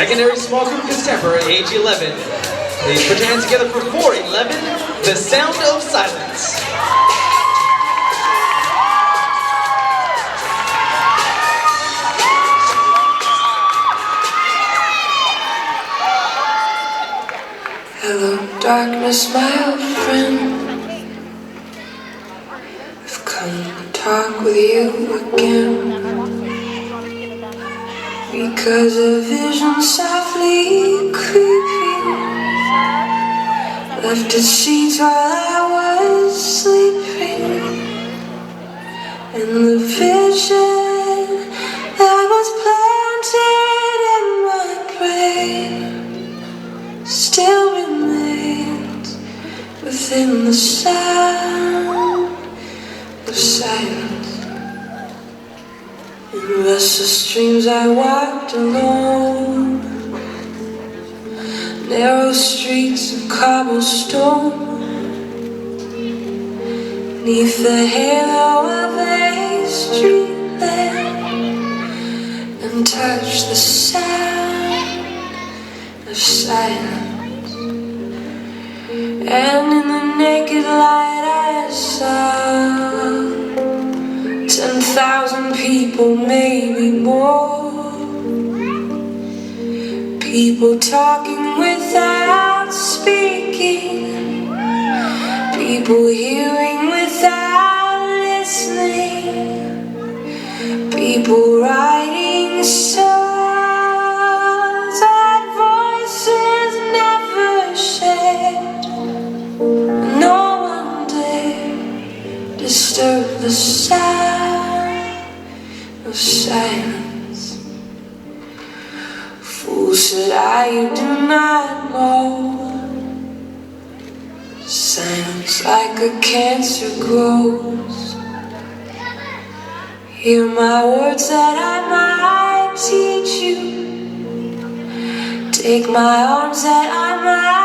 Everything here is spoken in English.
Secondary small group contemporary, age 11. Please put your hands together for 411, The Sound of Silence. Hello, darkness, my old friend. I've come to talk with you again, because a vision softly creeping left its seeds while I was sleeping, and the vision that was planted in my brain still remains within the sound of silence. In restless dreams I walked alone, narrow streets of cobblestone, neath the halo of a street lamp, and touched the sound of silence. And in the naked light I saw 10,000 people, maybe more. People talking without speaking, people hearing without listening, people writing songs that voices never shared. No one dared disturb the sound of silence. Fool, said I, you do not know. Silence like a cancer grows. Hear my words that I might teach you. Take my arms that I might